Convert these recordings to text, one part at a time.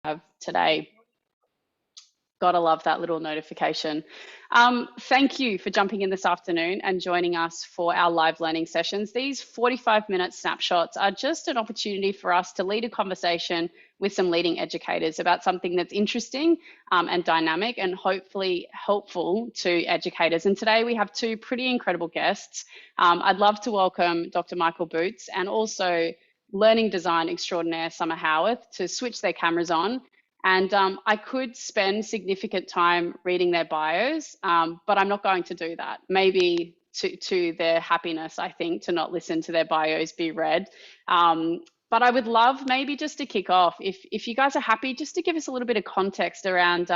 have today. Gotta love that little notification. Thank you for jumping in this afternoon and joining us for our live learning sessions. These 45-minute snapshots are just an opportunity for us to lead a conversation with some leading educators about something that's interesting and dynamic and hopefully helpful to educators. And today we have two pretty incredible guests. I'd love to welcome Dr. Michael Boots and also learning design extraordinaire Summer Howarth to switch their cameras on. And I could spend significant time reading their bios, but I'm not going to do that. Maybe to their happiness, I think, to not listen to their bios be read. But I would love maybe just to kick off, if you guys are happy, just to give us a little bit of context around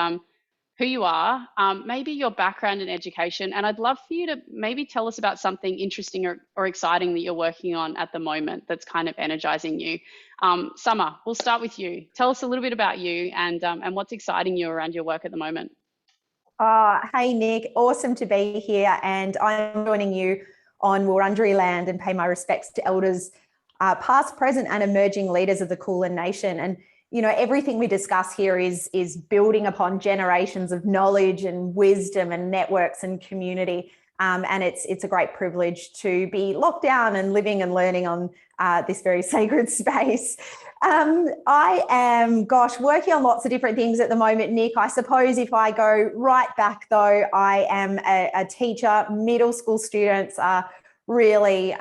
who you are, maybe your background in education. And I'd love for you to maybe tell us about something interesting or exciting that you're working on at the moment that's kind of energizing you. Summer, we'll start with you. Tell us a little bit about you and what's exciting you around your work at the moment. Hey, Nick, awesome to be here. And I'm joining you on Wurundjeri land and pay my respects to elders, past, present, and emerging leaders of the Kulin Nation. And you know, everything we discuss here is building upon generations of knowledge and wisdom and networks and community. And it's a great privilege to be locked down and living and learning on this very sacred space. I am, working on lots of different things at the moment, Nick. I suppose if I go right back though, I am a teacher. Middle school students are really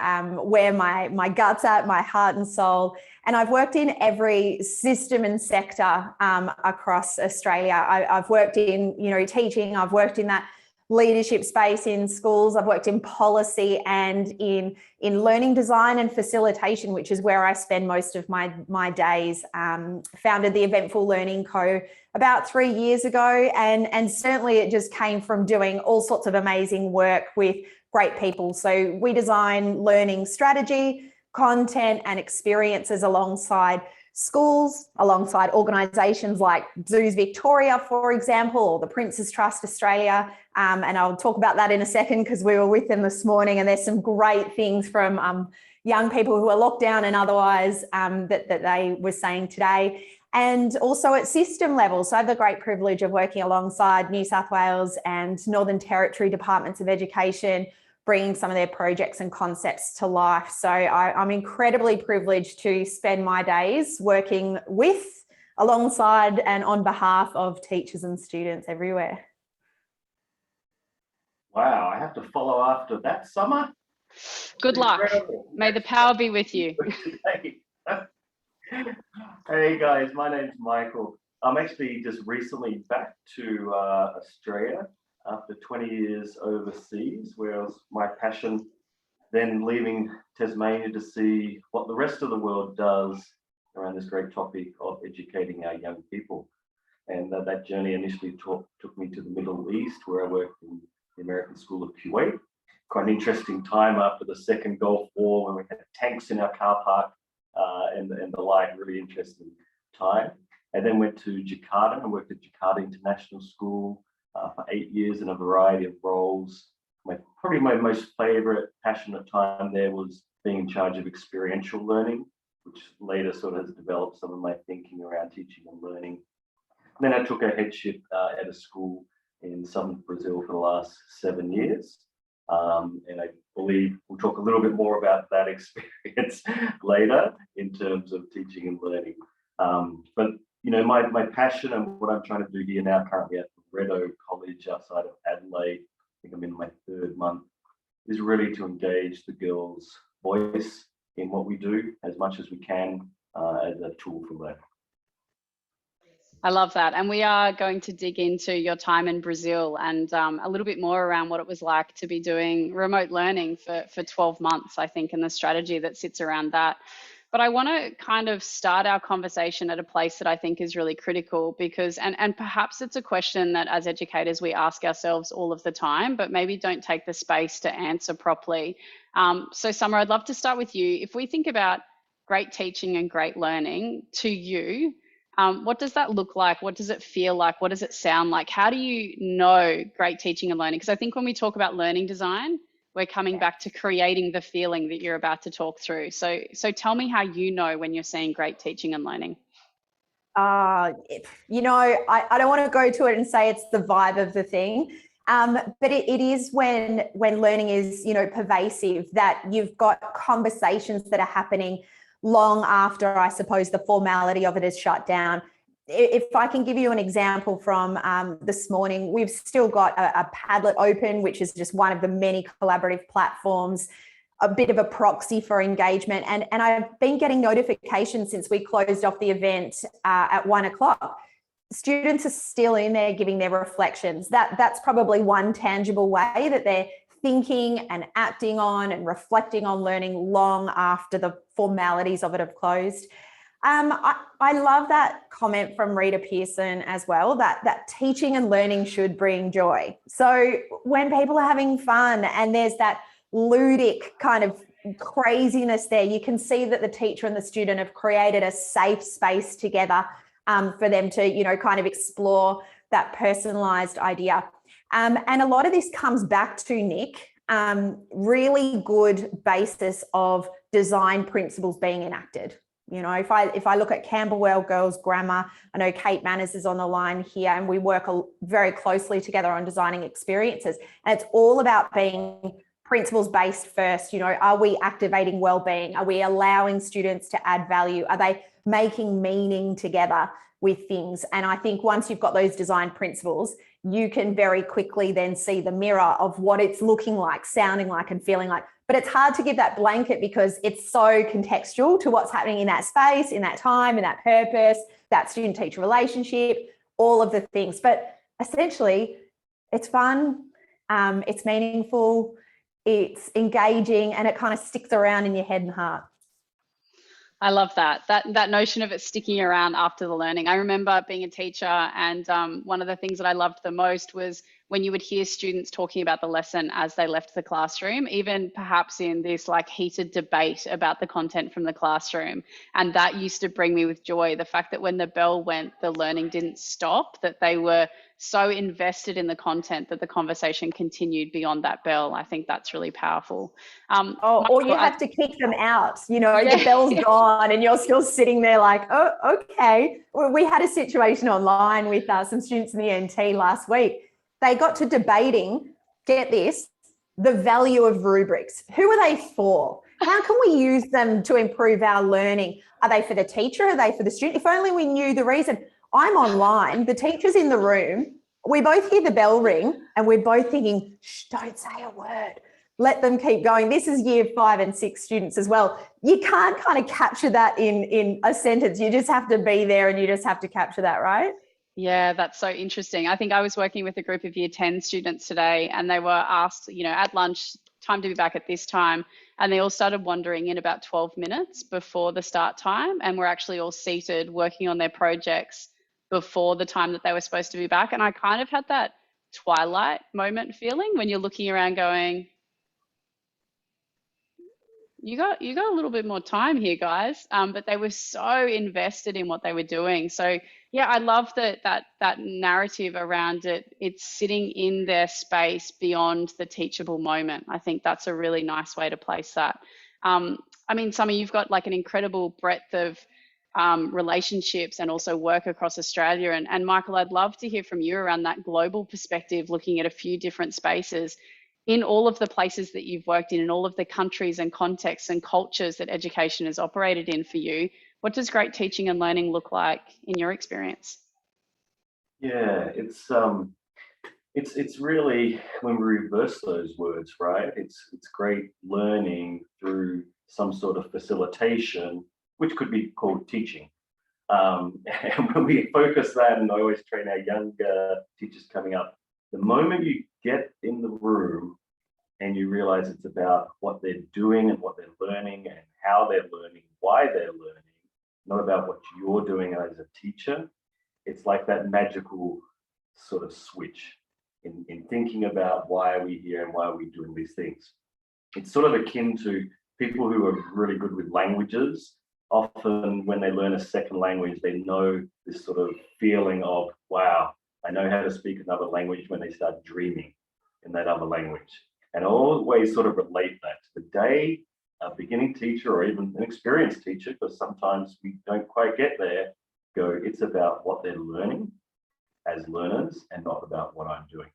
where my gut's at, my heart and soul. And I've worked in every system and sector across Australia. I've worked in, teaching. I've worked in that leadership space in schools. I've worked in policy and in learning design and facilitation, which is where I spend most of my days. Founded the Eventful Learning Co. about 3 years ago. And certainly it just came from doing all sorts of amazing work with great people. So we design learning strategy, content and experiences alongside schools, alongside organisations like Zoos Victoria, for example, or the Prince's Trust Australia. And I'll talk about that in a second because we were with them this morning and there's some great things from young people who are locked down and otherwise that they were saying today. And also at system level. So I have the great privilege of working alongside New South Wales and Northern Territory Departments of Education, bringing some of their projects and concepts to life. So I'm incredibly privileged to spend my days working with, alongside and on behalf of teachers and students everywhere. Wow, I have to follow after that, Summer. Good luck. May the power be with you. Hey guys, my name's Michael. I'm actually just recently back to Australia after 20 years overseas, where was my passion, then leaving Tasmania to see what the rest of the world does around this great topic of educating our young people. And that journey initially took me to the Middle East, where I worked in the American School of Kuwait. Quite an interesting time after the second Gulf War when we had tanks in our car park and the like, really interesting time. And then went to Jakarta and worked at Jakarta International School for 8 years in a variety of roles. Probably my most favorite, passionate time there was being in charge of experiential learning, which later sort of has developed some of my thinking around teaching and learning. And then I took a headship at a school in southern Brazil for the last 7 years. And I believe we'll talk a little bit more about that experience later in terms of teaching and learning. But my passion and what I'm trying to do here now currently at Reddo College outside of Adelaide, I think I'm in my 3rd month, is really to engage the girls' voice in what we do as much as we can as a tool for that. I love that. And we are going to dig into your time in Brazil and a little bit more around what it was like to be doing remote learning for 12 months, I think, and the strategy that sits around that. But I want to kind of start our conversation at a place that I think is really critical because, and perhaps it's a question that as educators we ask ourselves all of the time, but maybe don't take the space to answer properly. So Summer, I'd love to start with you. If we think about great teaching and great learning to you, what does that look like? What does it feel like? What does it sound like? How do you know great teaching and learning? Because I think when we talk about learning design, we're coming back to creating the feeling that you're about to talk through. So tell me how you know when you're seeing great teaching and learning. You know, I don't want to go to it and say it's the vibe of the thing. But it is when learning is, you know, pervasive, that you've got conversations that are happening long after, I suppose, the formality of it is shut down. If I can give you an example from this morning, we've still got a Padlet open, which is just one of the many collaborative platforms, a bit of a proxy for engagement. And I've been getting notifications since we closed off the event at 1 o'clock. Students are still in there giving their reflections. That's probably one tangible way that they're thinking and acting on and reflecting on learning long after the formalities of it have closed. I love that comment from Rita Pearson as well, that teaching and learning should bring joy. So when people are having fun and there's that ludic kind of craziness there, you can see that the teacher and the student have created a safe space together for them to, you know, kind of explore that personalized idea. And a lot of this comes back to, Nic, really good basis of design principles being enacted. You know, if I look at Camberwell Girls Grammar, I know Kate Manners is on the line here, and we work very closely together on designing experiences. And it's all about being principles based first. You know, are we activating well-being? Are we allowing students to add value? Are they making meaning together with things? And I think once you've got those design principles, you can very quickly then see the mirror of what it's looking like, sounding like, and feeling like. But it's hard to give that blanket because it's so contextual to what's happening in that space, in that time, in that purpose, that student-teacher relationship, all of the things. But essentially, it's fun, it's meaningful, it's engaging, and it kind of sticks around in your head and heart. I love that notion of it sticking around after the learning. I remember being a teacher, and one of the things that I loved the most was when you would hear students talking about the lesson as they left the classroom, even perhaps in this like heated debate about the content from the classroom. And that used to bring me with joy, the fact that when the bell went, the learning didn't stop, that they were so invested in the content that the conversation continued beyond that bell. I think that's really powerful. Or you have to kick them out, you know, yeah. The bell's gone and you're still sitting there like, oh, okay. We had a situation online with some students in the NT last week. They got to debating, get this, the value of rubrics. Who are they for? How can we use them to improve our learning? Are they for the teacher? Are they for the student? If only we knew the reason. I'm online, the teacher's in the room, we both hear the bell ring and we're both thinking, shh, don't say a word. Let them keep going. This is year 5 and 6 students as well. You can't kind of capture that in a sentence. You just have to be there and you just have to capture that, right? Yeah, that's so interesting. I think I was working with a group of year 10 students today, and they were asked, you know, at lunch, time to be back at this time. And they all started wandering in about 12 minutes before the start time, and were actually all seated working on their projects before the time that they were supposed to be back. And I kind of had that twilight moment feeling when you're looking around going, you got a little bit more time here, guys. But they were so invested in what they were doing. So yeah, I love that narrative around it. It's sitting in their space beyond the teachable moment. I think that's a really nice way to place that. I mean, Summer, you've got like an incredible breadth of relationships and also work across Australia. And Michael, I'd love to hear from you around that global perspective, looking at a few different spaces in all of the places that you've worked in all of the countries and contexts and cultures that education is operated in for you. What does great teaching and learning look like in your experience? Yeah, it's really, when we reverse those words, right? It's great learning through some sort of facilitation, which could be called teaching. And when we focus that, and I always train our younger teachers coming up, the moment you get in the room and you realize it's about what they're doing and what they're learning and how they're learning, why they're learning, not about what you're doing as a teacher, it's like that magical sort of switch in thinking about why are we here and why are we doing these things. It's sort of akin to people who are really good with languages. Often when they learn a second language, they know this sort of feeling of, wow, I know how to speak another language, when they start dreaming in that other language. And I always sort of relate that to the day a beginning teacher or even an experienced teacher, because sometimes we don't quite get there, go, it's about what they're learning as learners and not about what I'm doing.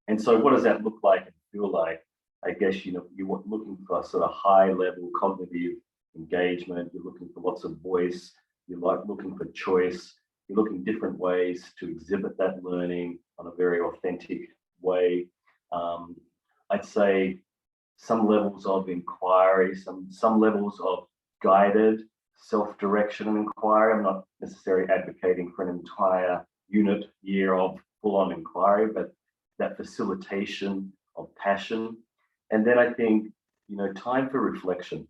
And so what does that look like and feel like? I guess, you're looking for sort of high level cognitive engagement. You're looking for lots of voice. You're looking for choice. You're looking different ways to exhibit that learning on a very authentic way. I'd say some levels of inquiry, some levels of guided self-direction and inquiry. I'm not necessarily advocating for an entire unit year of full-on inquiry, but that facilitation of passion. And then I think, time for reflection.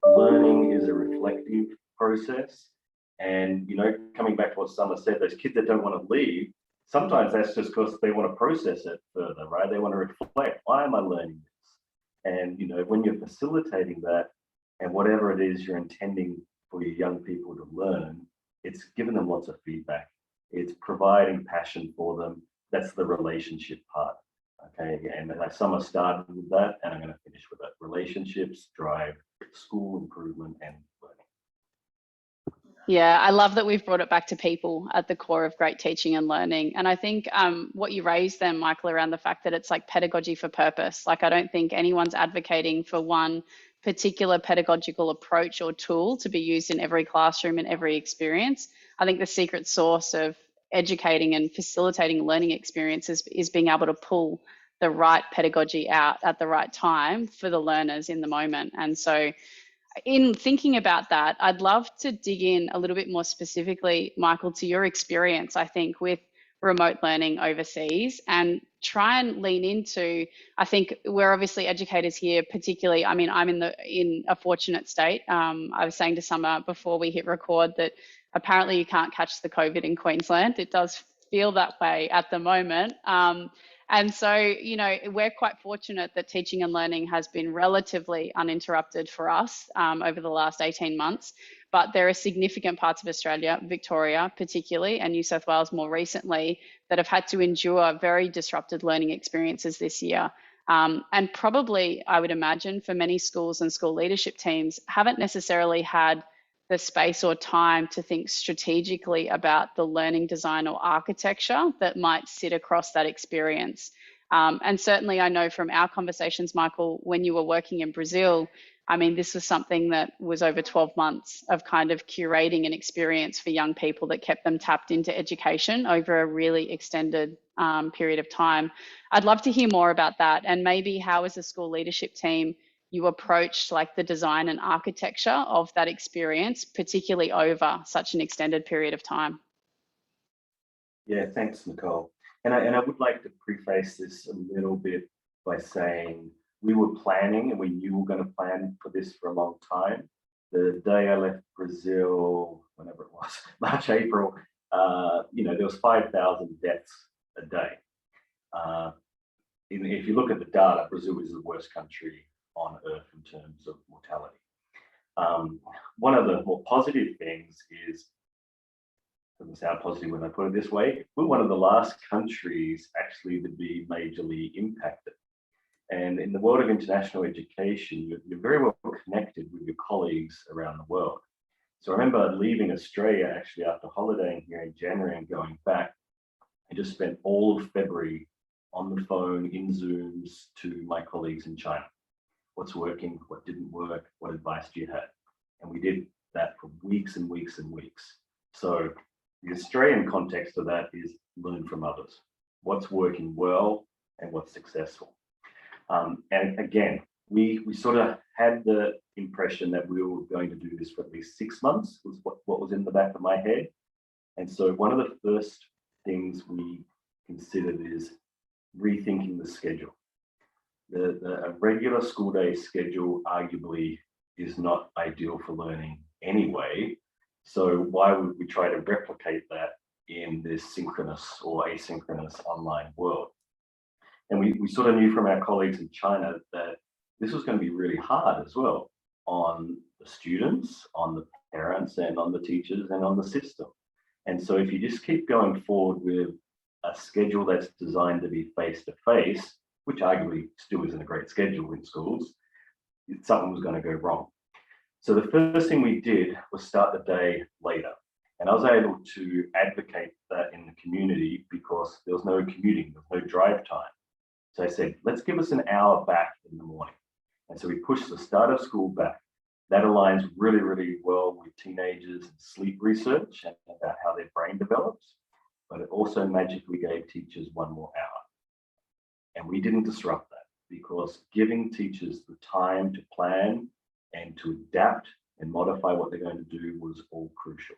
Learning is a reflective process. And, coming back to what Summer said, those kids that don't want to leave, sometimes that's just because they want to process it further, right? They want to reflect, why am I learning this? And, when you're facilitating that, and whatever it is you're intending for your young people to learn, it's giving them lots of feedback. It's providing passion for them. That's the relationship part. Okay, and like Summer started with that, and I'm going to finish with that. Relationships drive school improvement and learning. Yeah, I love that we've brought it back to people at the core of great teaching and learning. And I think what you raised then, Michael, around the fact that it's like pedagogy for purpose. Like, I don't think anyone's advocating for one particular pedagogical approach or tool to be used in every classroom and every experience. I think the secret sauce of educating and facilitating learning experiences is being able to pull the right pedagogy out at the right time for the learners in the moment. And so in thinking about that, I'd love to dig in a little bit more specifically, Michael, to your experience, I think, with remote learning overseas, and try and lean into, I think we're obviously educators here, particularly, I mean, I'm in a fortunate state. I was saying to Summer before we hit record that apparently you can't catch the COVID in Queensland. It does feel that way at the moment. And so, we're quite fortunate that teaching and learning has been relatively uninterrupted for us over the last 18 months. But there are significant parts of Australia, Victoria particularly, and New South Wales more recently, that have had to endure very disrupted learning experiences this year. And probably, I would imagine, for many schools and school leadership teams, haven't necessarily had the space or time to think strategically about the learning design or architecture that might sit across that experience. And certainly I know from our conversations, Michael, when you were working in Brazil, I mean, this was something that was over 12 months of kind of curating an experience for young people that kept them tapped into education over a really extended period of time. I'd love to hear more about that, and maybe how, as a school leadership team, you approached like the design and architecture of that experience, particularly over such an extended period of time. Yeah, thanks, Nicole. And I would like to preface this a little bit by saying we were planning, and we knew we were going to plan for this for a long time. The day I left Brazil, whenever it was, March, April, there was 5,000 deaths a day. If you look at the data, Brazil is the worst country on earth in terms of mortality. One of the more positive things is, doesn't sound positive when I put it this way, we're one of the last countries actually to be majorly impacted. And in the world of international education, you're very well connected with your colleagues around the world. So I remember leaving Australia actually after holidaying here in January and going back. I just spent all of February on the phone in Zooms to my colleagues in China. What's working, what didn't work, what advice do you have? And we did that for weeks and weeks and weeks. So the Australian context of that is learn from others. What's working well and what's successful. And again, we sort of had the impression that we were going to do this for at least 6 months, was what was in the back of my head. And so one of the first things we considered is rethinking the schedule. A regular school day schedule arguably is not ideal for learning anyway. So why would we try to replicate that in this synchronous or asynchronous online world? And we sort of knew from our colleagues in China that this was going to be really hard as well on the students, on the parents, and on the teachers, and on the system. And so if you just keep going forward with a schedule that's designed to be face-to-face, which arguably still isn't a great schedule in schools, something was going to go wrong. So the first thing we did was start the day later. And I was able to advocate that in the community because there was no commuting, there was no drive time. So I said, let's give us an hour back in the morning. And so we pushed the start of school back. That aligns really, really well with teenagers and sleep research and about how their brain develops. But it also magically gave teachers 1 more hour. And we didn't disrupt that because giving teachers the time to plan and to adapt and modify what they're going to do was all crucial.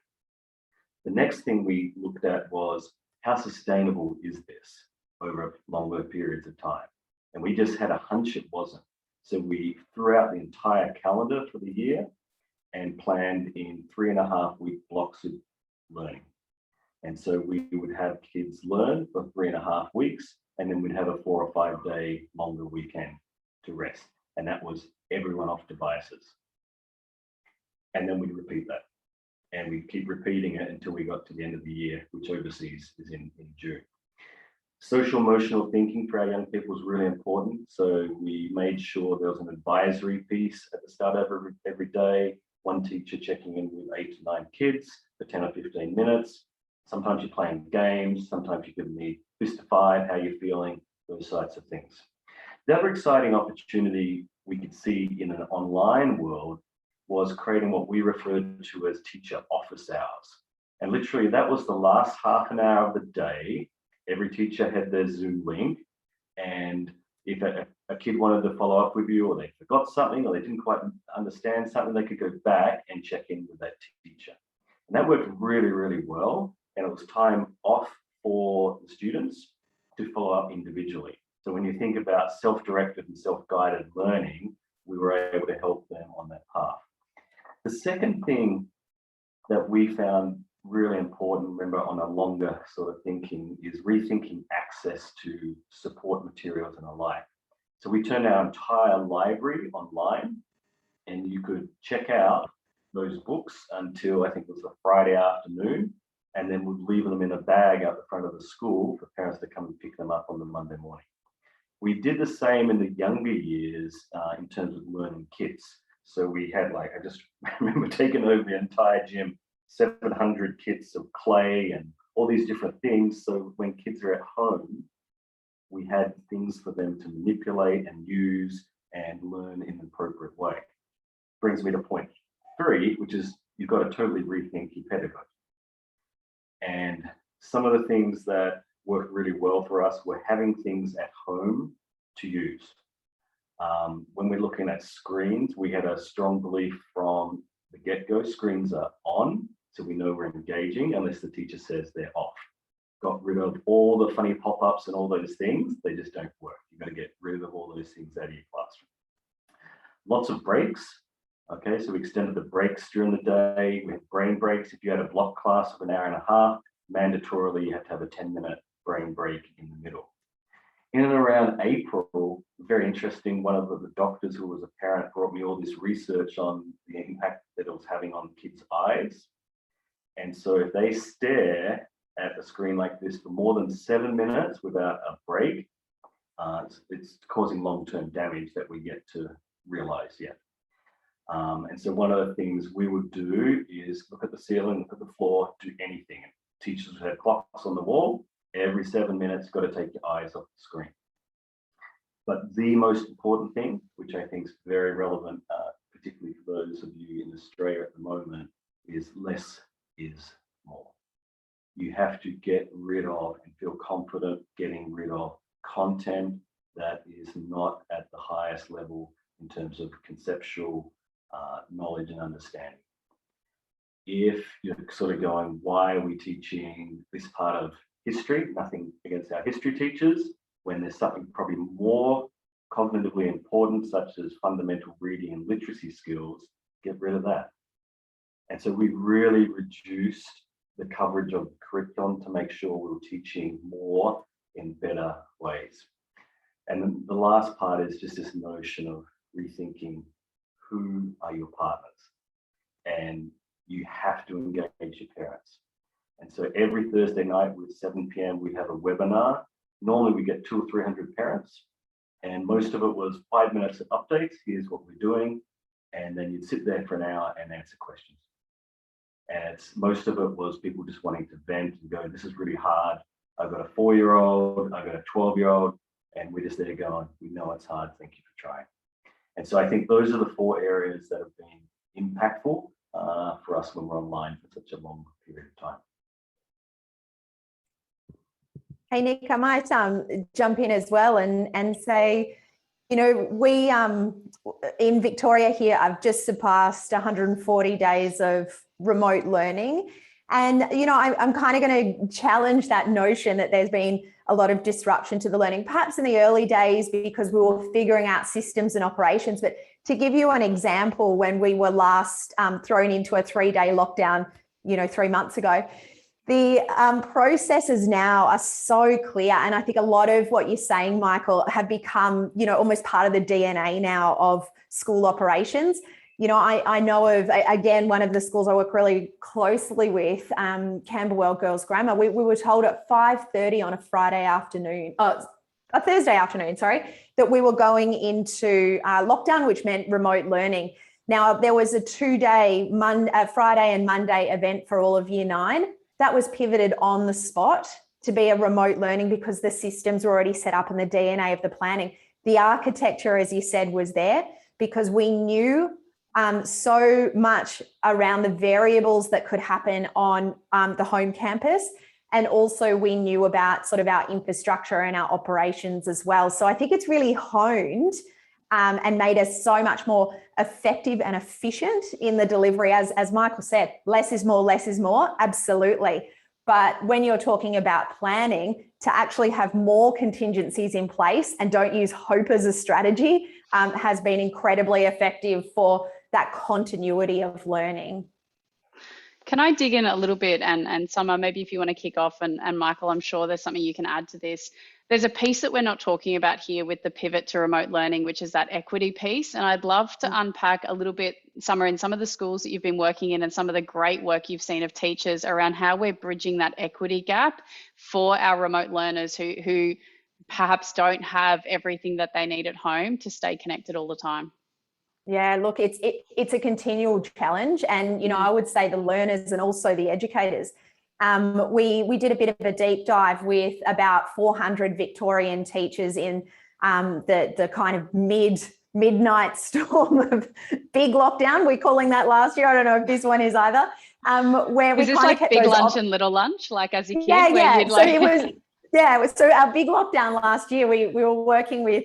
The next thing we looked at was how sustainable is this over longer periods of time? And we just had a hunch it wasn't. So we threw out the entire calendar for the year and planned in 3.5-week blocks of learning. And so we would have kids learn for 3.5 weeks, and then we'd have a 4 or 5 day longer weekend to rest. And that was everyone off devices. And then we'd repeat that. And we'd keep repeating it until we got to the end of the year, which overseas is in June. Social emotional thinking for our young people was really important. So we made sure there was an advisory piece at the start of every day, one teacher checking in with 8 to 9 kids for 10 or 15 minutes. Sometimes you're playing games, sometimes you're giving me fist to 5, how you're feeling, those types of things. The other exciting opportunity we could see in an online world was creating what we referred to as teacher office hours. And literally that was the last half an hour of the day. Every teacher had their Zoom link, and if a kid wanted to follow up with you, or they forgot something, or they didn't quite understand something, they could go back and check in with that teacher. And that worked really, really well. And it was time off for the students to follow up individually. So when you think about self-directed and self-guided learning, we were able to help them on that path. The second thing that we found really important, remember, on a longer sort of thinking, is rethinking access to support materials and the like. So we turned our entire library online, and you could check out those books until I think it was a Friday afternoon, and then we'd leave them in a bag out the front of the school for parents to come and pick them up on the Monday morning. We did the same in the younger years in terms of learning kits. So we had, like, I just remember taking over the entire gym, 700 kits of clay and all these different things. So when kids are at home, we had things for them to manipulate and use and learn in an appropriate way. Brings me to point 3, which is you've got to totally rethink your pedagogy. And some of the things that worked really well for us were having things at home to use. When we're looking at screens, we had a strong belief from the get-go, screens are on, so we know we're engaging unless the teacher says they're off. Got rid of all the funny pop-ups and all those things. They just don't work. You've got to get rid of all those things out of your classroom. Lots of breaks. Okay, so we extended the breaks during the day. We had brain breaks. If you had a block class of an hour and a half, mandatorily you had to have a 10-minute brain break in the middle. In and around April, very interesting, one of the doctors who was a parent brought me all this research on the impact that it was having on kids' eyes. And so if they stare at a screen like this for more than 7 minutes without a break, it's causing long-term damage that we get to realize yet. And so one of the things we would do is look at the ceiling, look at the floor, do anything. Teachers had clocks on the wall. Every 7 minutes, got to take your eyes off the screen. But the most important thing, which I think is very relevant, particularly for those of you in Australia at the moment, is less is more. You have to get rid of and feel confident getting rid of content that is not at the highest level in terms of conceptual knowledge and understanding. If you're sort of going, why are we teaching this part of history? Nothing against our history teachers, when there's something probably more cognitively important, such as fundamental reading and literacy skills, get rid of that. And so we really reduced the coverage of the curriculum to make sure we were teaching more in better ways. And then the last part is just this notion of rethinking who are your partners. And you have to engage your parents. And so every Thursday night with 7 p.m. we have a webinar. Normally we get 200 or 300 parents, and most of it was 5 minutes of updates. Here's what we're doing. And then you'd sit there for an hour and answer questions. And most of it was people just wanting to vent and go, this is really hard. I've got a 4-year-old, I've got a 12-year-old, and we're just there going, we know it's hard, thank you for trying. And so I think those are the 4 areas that have been impactful for us when we're online for such a long period of time. Hey, Nic, I might jump in as well and say, you know, we in Victoria here, I've just surpassed 140 days of remote learning. And, you know, I'm kind of going to challenge that notion that there's been a lot of disruption to the learning, perhaps in the early days because we were figuring out systems and operations. But to give you an example, when we were last thrown into a 3-day lockdown, you know, 3 months ago, the processes now are so clear. And I think a lot of what you're saying, Michael, have become, you know, almost part of the DNA now of school operations. You know, I know of, again, one of the schools I work really closely with, Camberwell Girls Grammar, we were told at 5:30 on a Friday afternoon, a Thursday afternoon, sorry, that we were going into lockdown, which meant remote learning. Now, there was a 2-day Friday and Monday event for all of Year 9. That was pivoted on the spot to be a remote learning because the systems were already set up and the DNA of the planning. The architecture, as you said, was there because we knew so much around the variables that could happen on the home campus. And also we knew about sort of our infrastructure and our operations as well. So I think it's really honed and made us so much more effective and efficient in the delivery. As Michael said, less is more, absolutely. But when you're talking about planning, to actually have more contingencies in place and don't use hope as a strategy has been incredibly effective for that continuity of learning. Can I dig in a little bit, and Summer, maybe if you want to kick off, and Michael, I'm sure there's something you can add to this. There's a piece that we're not talking about here with the pivot to remote learning, which is that equity piece. And I'd love to unpack a little bit, Summer, in some of the schools that you've been working in and some of the great work you've seen of teachers around how we're bridging that equity gap for our remote learners who perhaps don't have everything that they need at home to stay connected all the time. Yeah, look, it's a continual challenge. And, you know, I would say the learners and also the educators. We did a bit of a deep dive with about 400 Victorian teachers in the kind of midnight storm of big lockdown. We're calling that last year. I don't know if this one is either. Where we is this like big lunch and little lunch, like as a kid? Yeah. So it was. Yeah, so our big lockdown last year, we were working with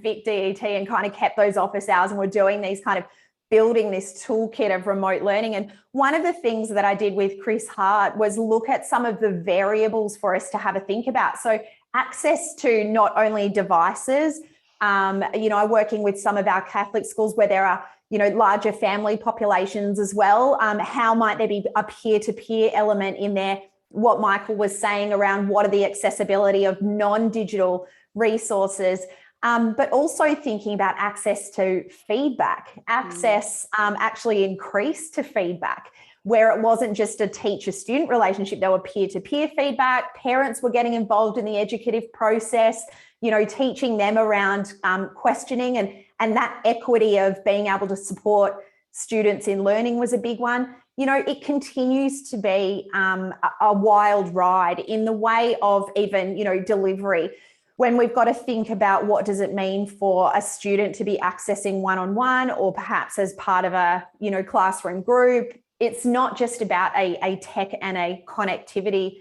Vic DET and kind of kept those office hours, and we're doing these kind of building this toolkit of remote learning. And one of the things that I did with Chris Hart was look at some of the variables for us to have a think about. So access to not only devices, you know, I'm working with some of our Catholic schools where there are, you know, larger family populations as well. How might there be a peer-to-peer element in there? What Michael was saying around what are the accessibility of non-digital resources, but also thinking about access to feedback, actually increased to feedback, where it wasn't just a teacher-student relationship, there were peer-to-peer feedback, parents were getting involved in the educative process, you know, teaching them around questioning and that equity of being able to support students in learning was a big one. You know, it continues to be a wild ride in the way of even, you know, delivery. When we've got to think about what does it mean for a student to be accessing one-on-one or perhaps as part of a, you know, classroom group. It's not just about a tech and a connectivity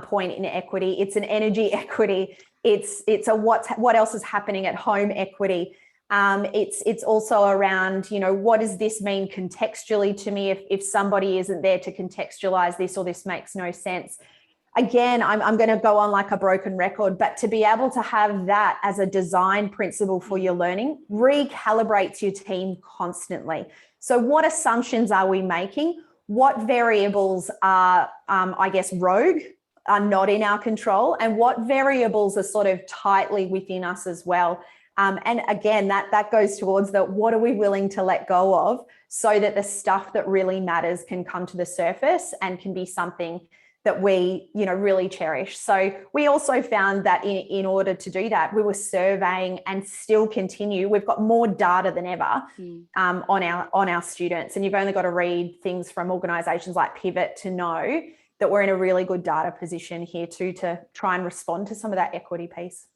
point in equity. It's an energy equity. It's a what else is happening at home equity. It's also around, you know, what does this mean contextually to me if somebody isn't there to contextualize this or this makes no sense. Again, I'm going to go on like a broken record, but to be able to have that as a design principle for your learning recalibrates your team constantly. So what assumptions are we making? What variables are, I guess, rogue, are not in our control, and what variables are sort of tightly within us as well? And again, that goes towards what are we willing to let go of so that the stuff that really matters can come to the surface and can be something that we, really cherish. So we also found that in order to do that, we were surveying and still continue. We've got more data than ever on our students. And you've only got to read things from organisations like Pivot to know that we're in a really good data position here too, to try and respond to some of that equity piece.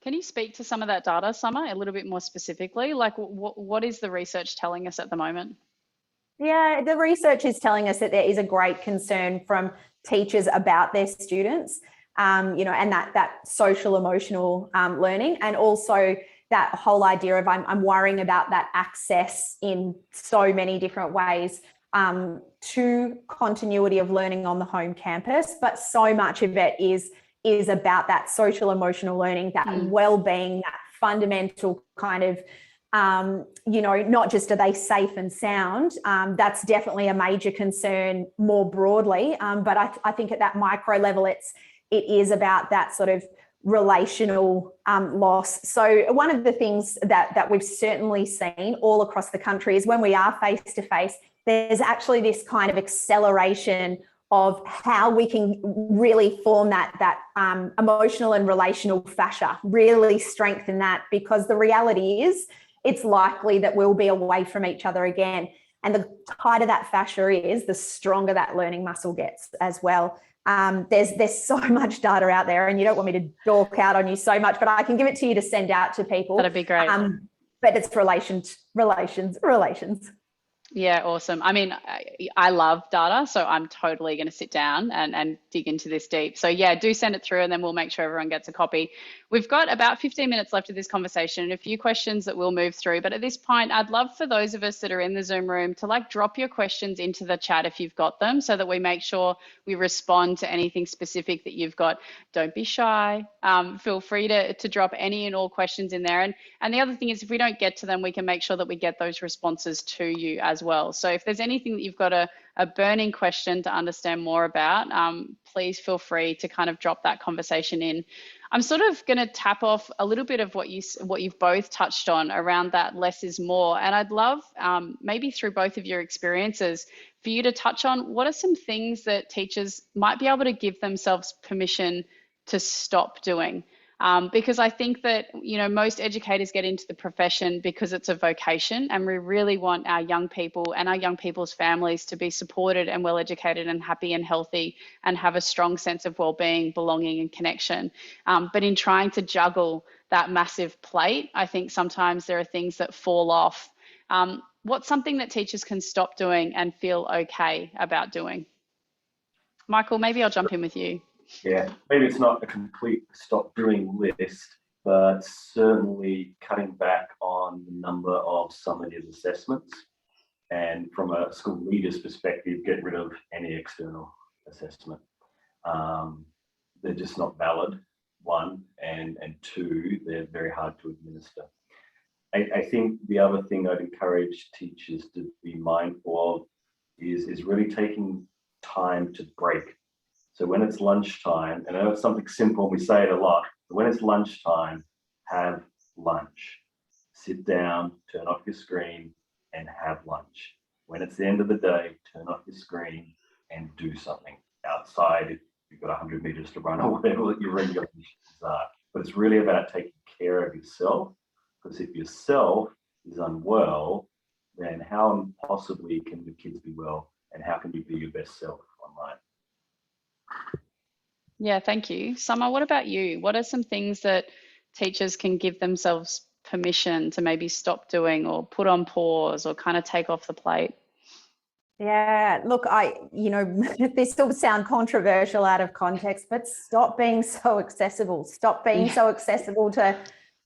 Can you speak to some of that data, Summer, a little bit more specifically? Like what is the research telling us at the moment? Yeah, the research is telling us that there is a great concern from teachers about their students, and that social emotional learning, and also that whole idea of I'm worrying about that access in so many different ways to continuity of learning on the home campus. But so much of it is about that social emotional learning, that well-being, that fundamental kind of not just are they safe and sound, that's definitely a major concern more broadly, but I think at that micro level it is about that sort of relational loss. So one of the things that we've certainly seen all across the country is when we are face to face, there's actually this kind of acceleration of how we can really form that emotional and relational fascia, really strengthen that, because the reality is it's likely that we'll be away from each other again. And the tighter that fascia is, the stronger that learning muscle gets as well. There's so much data out there, and you don't want me to dork out on you so much, but I can give it to you to send out to people. That'd be great. But it's relations. Yeah, awesome. I mean, I love data, so I'm totally going to sit down and dig into this deep. So yeah, do send it through, and then we'll make sure everyone gets a copy. We've got about 15 minutes left of this conversation and a few questions that we'll move through. But at this point, I'd love for those of us that are in the Zoom room to drop your questions into the chat if you've got them, so that we make sure we respond to anything specific that you've got. Don't be shy. Feel free to drop any and all questions in there. And the other thing is, if we don't get to them, we can make sure that we get those responses to you as well. So if there's anything that you've got a burning question to understand more about, please feel free to kind of drop that conversation in. I'm sort of going to tap off a little bit of what you've both touched on around that less is more. And I'd love, maybe through both of your experiences, for you to touch on what are some things that teachers might be able to give themselves permission to stop doing. Because I think that, most educators get into the profession because it's a vocation, and we really want our young people and our young people's families to be supported and well educated and happy and healthy and have a strong sense of well-being, belonging and connection. But in trying to juggle that massive plate, I think sometimes there are things that fall off. What's something that teachers can stop doing and feel okay about doing? Michael, maybe I'll jump in with you. Yeah, maybe it's not a complete stop doing list, but certainly cutting back on the number of summative assessments, and from a school leader's perspective, get rid of any external assessment. They're just not valid, one, and two, they're very hard to administer. I think the other thing I'd encourage teachers to be mindful of is really taking time to break. So when it's lunchtime, and I know it's something simple, we say it a lot, but when it's lunchtime, have lunch. Sit down, turn off your screen, and have lunch. When it's the end of the day, turn off your screen and do something outside. If you've got 100 meters to run or whatever your regulations are. But it's really about taking care of yourself, because if yourself is unwell, then how possibly can the kids be well, and how can you be your best self online? Yeah, thank you. Summer, what about you? What are some things that teachers can give themselves permission to maybe stop doing or put on pause or kind of take off the plate? Yeah, look, this will sound controversial out of context, but stop being so accessible. Stop being so accessible to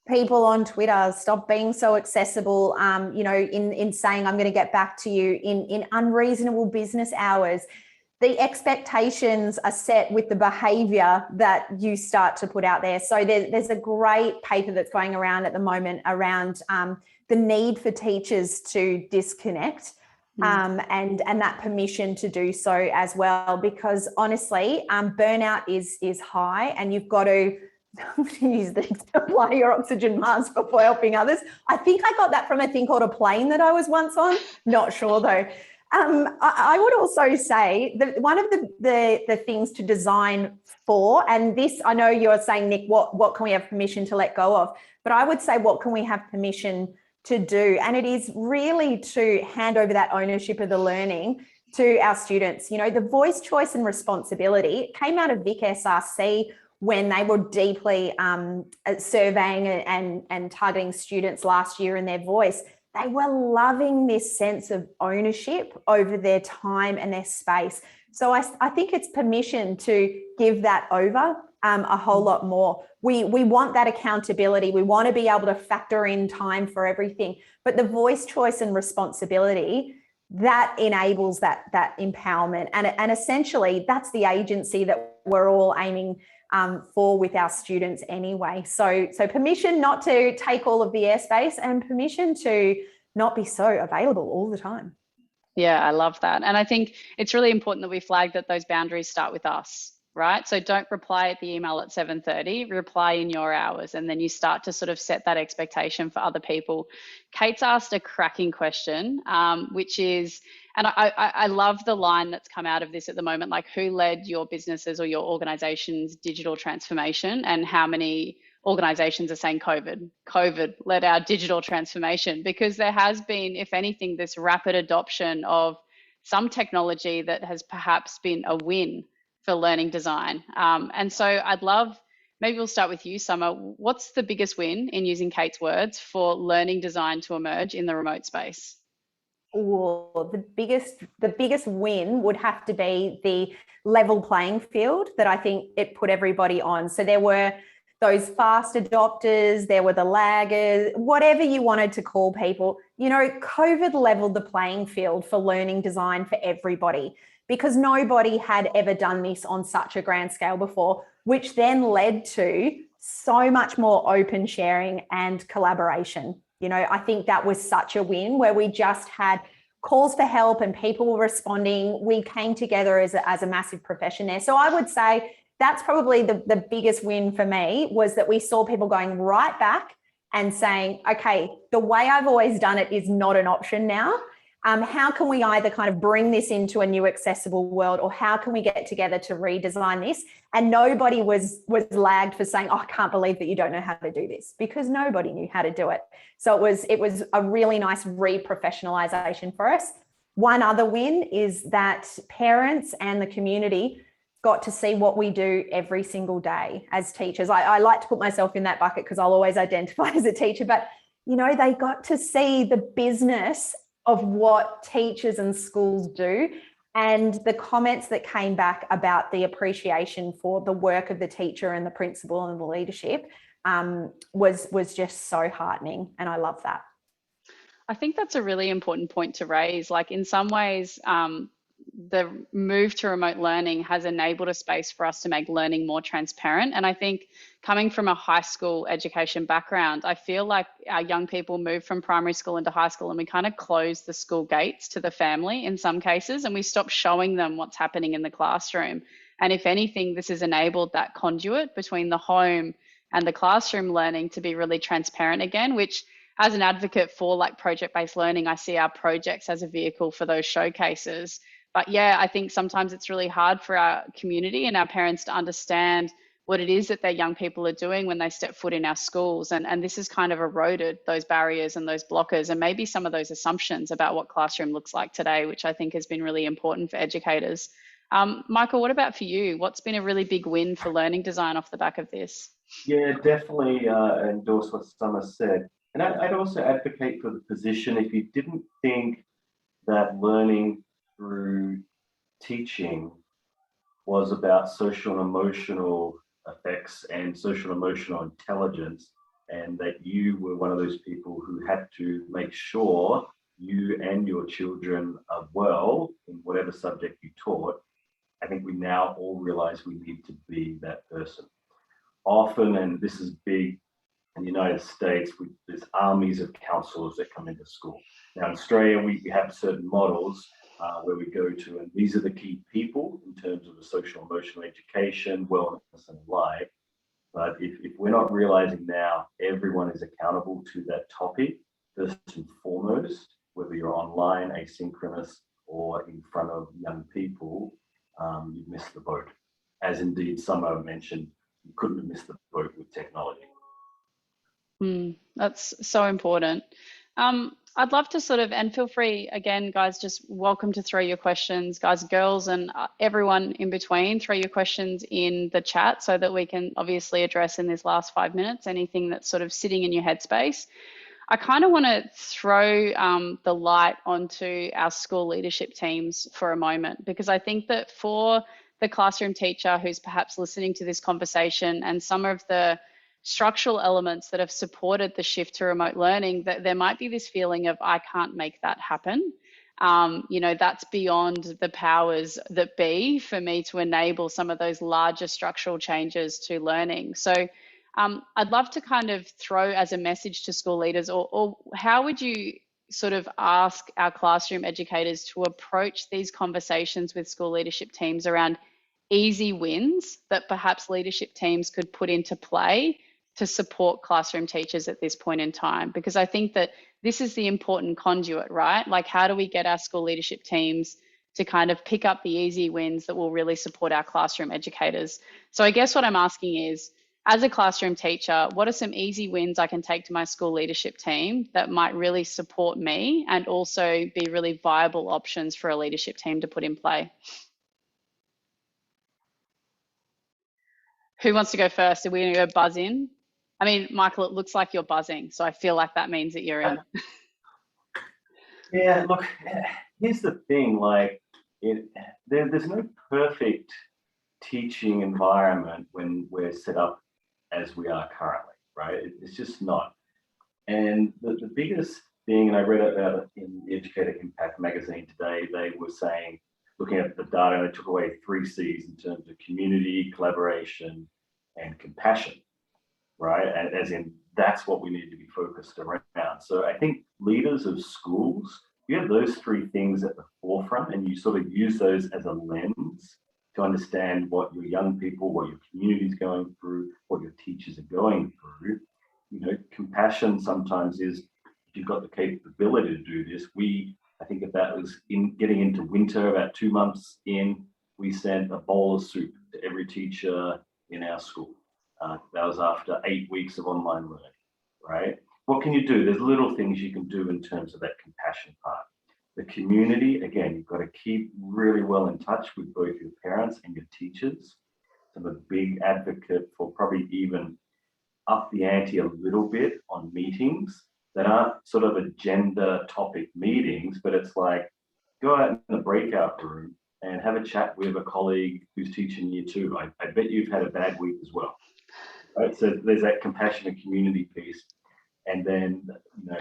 people on Twitter. Stop being so accessible, in saying I'm going to get back to you in unreasonable business hours. The expectations are set with the behavior that you start to put out there. So there's a great paper that's going around at the moment around the need for teachers to disconnect and that permission to do so as well. Because honestly, burnout is high, and you've got to use the apply your oxygen mask before helping others. I think I got that from a thing called a plane that I was once on. Not sure though. I would also say that one of the things to design for, and this, I know you're saying, Nic, what can we have permission to let go of? But I would say, what can we have permission to do? And it is really to hand over that ownership of the learning to our students. You know, the voice, choice, and responsibility came out of Vic SRC when they were deeply surveying and targeting students last year in their voice. They were loving this sense of ownership over their time and their space. So I think it's permission to give that over a whole lot more. We want that accountability. We want to be able to factor in time for everything. But the voice, choice, and responsibility, that enables that empowerment. And essentially, that's the agency that we're all aiming for with our students anyway. So permission not to take all of the airspace, and permission to not be so available all the time. Yeah, I love that. And I think it's really important that we flag that those boundaries start with us, right? So don't reply at the email at 7:30, reply in your hours, and then you start to sort of set that expectation for other people. Kate's asked a cracking question, which is, and I love the line that's come out of this at the moment, like, who led your businesses or your organization's digital transformation, and how many organizations are saying COVID led our digital transformation, because there has been, if anything, this rapid adoption of some technology that has perhaps been a win for learning design. And so I'd love, maybe we'll start with you, Summer. What's the biggest win, in using Kate's words, for learning design to emerge in the remote space? Oh, the biggest win would have to be the level playing field that I think it put everybody on. So there were those fast adopters, there were the laggers, whatever you wanted to call people. You know, COVID leveled the playing field for learning design for everybody, because nobody had ever done this on such a grand scale before, which then led to so much more open sharing and collaboration. You know, I think that was such a win, where we just had calls for help and people were responding. We came together as a massive profession there. So I would say that's probably the biggest win for me, was that we saw people going right back and saying, okay, the way I've always done it is not an option now. How can we either kind of bring this into a new accessible world, or how can we get together to redesign this? And nobody was lagged for saying, oh, I can't believe that you don't know how to do this, because nobody knew how to do it. So it was a really nice re-professionalization for us. One other win is that parents and the community got to see what we do every single day as teachers. I like to put myself in that bucket, because I'll always identify as a teacher, but you know, they got to see the business of what teachers and schools do, and the comments that came back about the appreciation for the work of the teacher and the principal and the leadership was just so heartening, and I love that. I think that's a really important point to raise. Like, in some ways, the move to remote learning has enabled a space for us to make learning more transparent. And I think, coming from a high school education background, I feel like our young people move from primary school into high school, and we kind of close the school gates to the family in some cases, and we stop showing them what's happening in the classroom. And if anything, this has enabled that conduit between the home and the classroom learning to be really transparent again, which, as an advocate for like project-based learning, I see our projects as a vehicle for those showcases. But yeah, I think sometimes it's really hard for our community and our parents to understand what it is that their young people are doing when they step foot in our schools. And this has kind of eroded those barriers and those blockers, and maybe some of those assumptions about what classroom looks like today, which I think has been really important for educators. Michael, what about for you? What's been a really big win for learning design off the back of this? Yeah, definitely endorse what Summer said. And I'd also advocate for the position, if you didn't think that learning through teaching was about social and emotional effects and social and emotional intelligence, and that you were one of those people who had to make sure you and your children are well in whatever subject you taught. I think we now all realize we need to be that person. Often, and this is big in the United States, there's armies of counselors that come into school. Now in Australia, we have certain models where we go to, and these are the key people in terms of the social emotional education, wellness and life. But if we're not realizing now everyone is accountable to that topic, first and foremost, whether you're online, asynchronous, or in front of young people, you've missed the boat. As indeed Summer mentioned, you couldn't have missed the boat with technology. That's so important. I'd love to sort of, and feel free again, guys, just welcome to throw your questions, guys, girls, and everyone in between, throw your questions in the chat so that we can obviously address in this last 5 minutes anything that's sort of sitting in your headspace. I kind of want to throw the light onto our school leadership teams for a moment, because I think that for the classroom teacher who's perhaps listening to this conversation and some of the structural elements that have supported the shift to remote learning, that there might be this feeling of, I can't make that happen. You know, that's beyond the powers that be for me to enable some of those larger structural changes to learning. So I'd love to kind of throw as a message to school leaders, or how would you sort of ask our classroom educators to approach these conversations with school leadership teams around easy wins that perhaps leadership teams could put into play to support classroom teachers at this point in time? Because I think that this is the important conduit, right? Like, how do we get our school leadership teams to kind of pick up the easy wins that will really support our classroom educators? So I guess what I'm asking is, as a classroom teacher, what are some easy wins I can take to my school leadership team that might really support me and also be really viable options for a leadership team to put in play? Who wants to go first? Are we going to go buzz in? I mean, Michael, it looks like you're buzzing, so I feel like that means that you're in. Yeah, look, here's the thing, like, there's no perfect teaching environment when we're set up as we are currently, right? It's just not. And the biggest thing, and I read about it in the Educator Impact magazine today, they were saying, looking at the data, they took away 3 C's in terms of community, collaboration, and compassion, right? And as in, that's what we need to be focused around. So I think leaders of schools, you have those 3 things at the forefront, and you sort of use those as a lens to understand what your young people, what your community is going through, what your teachers are going through. You know, compassion sometimes is, if you've got the capability to do this, I think if that was in getting into winter, about 2 months in, we sent a bowl of soup to every teacher in our school. That was after 8 weeks of online learning, right? What can you do? There's little things you can do in terms of that compassion part. The community, again, you've got to keep really well in touch with both your parents and your teachers. I'm a big advocate for probably even up the ante a little bit on meetings that aren't sort of agenda topic meetings, but it's like, go out in the breakout room and have a chat with a colleague who's teaching year 2. I bet you've had a bad week as well, right? So there's that compassionate community piece. And then, you know,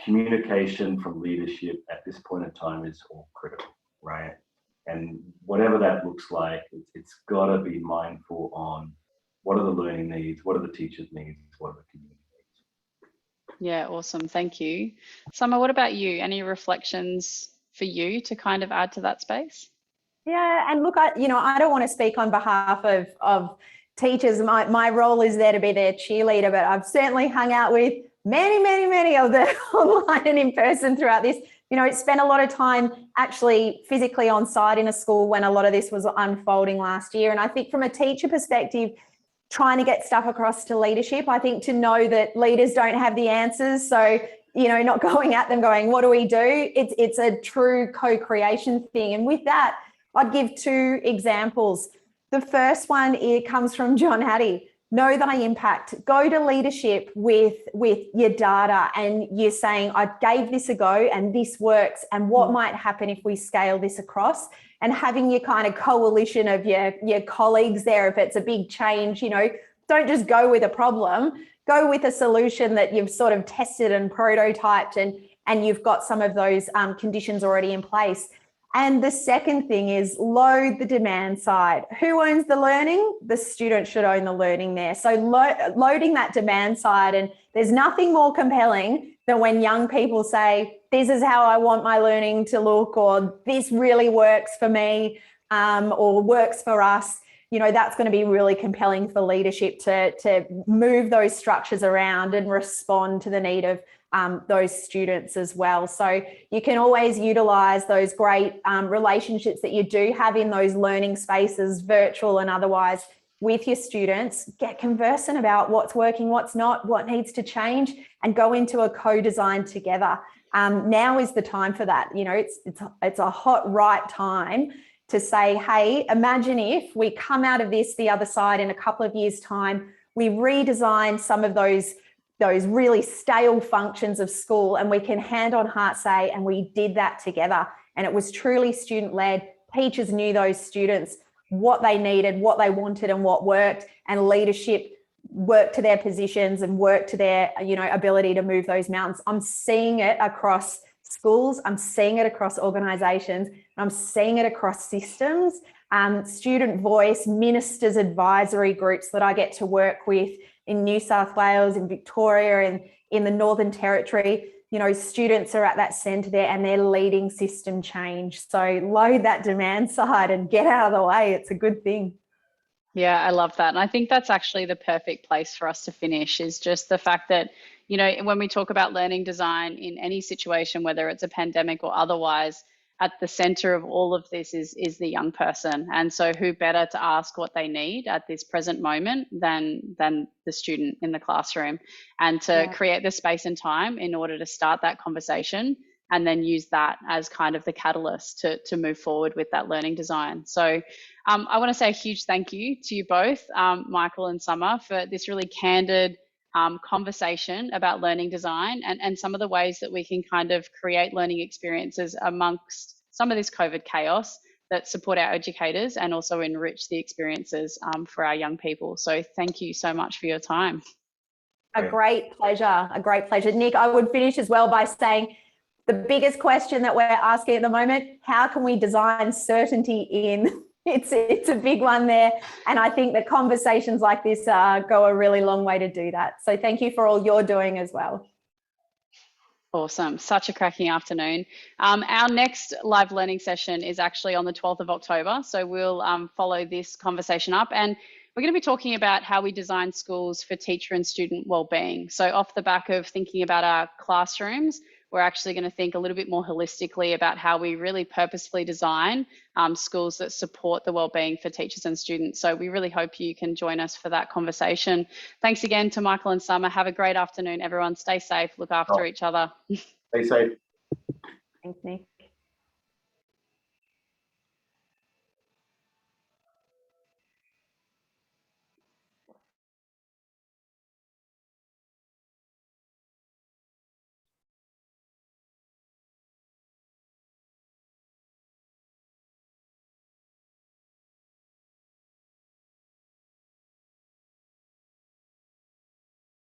communication from leadership at this point in time is all critical, right? And whatever that looks like, it's got to be mindful on what are the learning needs, what are the teachers' needs, what are the community needs. Yeah, awesome. Thank you. Summer, what about you? Any reflections for you to kind of add to that space? Yeah, and look, I don't want to speak on behalf of teachers. My role is there to be their cheerleader, but I've certainly hung out with many of the online and in person throughout this. You know, spent a lot of time actually physically on site in a school when a lot of this was unfolding last year. And I think from a teacher perspective, trying to get stuff across to leadership, I think to know that leaders don't have the answers. So, you know, not going at them going, what do we do? It's a true co-creation thing. And with that, I'd give 2 examples. The first one, it comes from John Hattie. Know thy impact. Go to leadership with your data and you're saying, I gave this a go and this works, and what might happen if we scale this across, and having your kind of coalition of your colleagues there. If it's a big change, you know, don't just go with a problem, go with a solution that you've sort of tested and prototyped and you've got some of those conditions already in place. And the second thing is load the demand side. Who owns the learning? The student should own the learning there. So loading that demand side, and there's nothing more compelling than when young people say, this is how I want my learning to look, or this really works for me, or works for us. You know, that's going to be really compelling for leadership to move those structures around and respond to the need of those students as well. So you can always utilize those great relationships that you do have in those learning spaces, virtual and otherwise, with your students. Get conversant about what's working, what's not, what needs to change, and go into a co-design together. Now is the time for that. You know, it's a hot, right time to say, hey, imagine if we come out of this the other side in a couple of years' time, we redesign some of those really stale functions of school, and we can hand on heart say, and we did that together. And it was truly student-led. Teachers knew those students, what they needed, what they wanted, and what worked, and leadership worked to their positions and worked to their, you know, ability to move those mountains. I'm seeing it across schools. I'm seeing it across organizations. I'm seeing it across systems, student voice, ministers' advisory groups that I get to work with in New South Wales, in Victoria, and in the Northern Territory. You know, students are at that centre there, and they're leading system change. So load that demand side and get out of the way. It's a good thing. Yeah, I love that. And I think that's actually the perfect place for us to finish, is just the fact that, you know, when we talk about learning design in any situation, whether it's a pandemic or otherwise, at the center of all of this is the young person. And so who better to ask what they need at this present moment than the student in the classroom, and to create the space and time in order to start that conversation, and then use that as kind of the catalyst to move forward with that learning design. So I want to say a huge thank you to you both, Michael and Summer, for this really candid conversation about learning design and some of the ways that we can kind of create learning experiences amongst some of this COVID chaos that support our educators and also enrich the experiences for our young people. So thank you so much for your time. A great pleasure, a great pleasure. Nic, I would finish as well by saying the biggest question that we're asking at the moment, how can we design certainty in? It's a big one there. And I think that conversations like this go a really long way to do that. So thank you for all you're doing as well. Awesome. Such a cracking afternoon. Our next live learning session is actually on the 12th of October. So we'll follow this conversation up, and we're going to be talking about how we design schools for teacher and student wellbeing. So off the back of thinking about our classrooms, we're actually going to think a little bit more holistically about how we really purposefully design schools that support the wellbeing for teachers and students. So we really hope you can join us for that conversation. Thanks again to Michael and Summer. Have a great afternoon, everyone. Stay safe, look after each other. Stay safe. Thanks, Nic.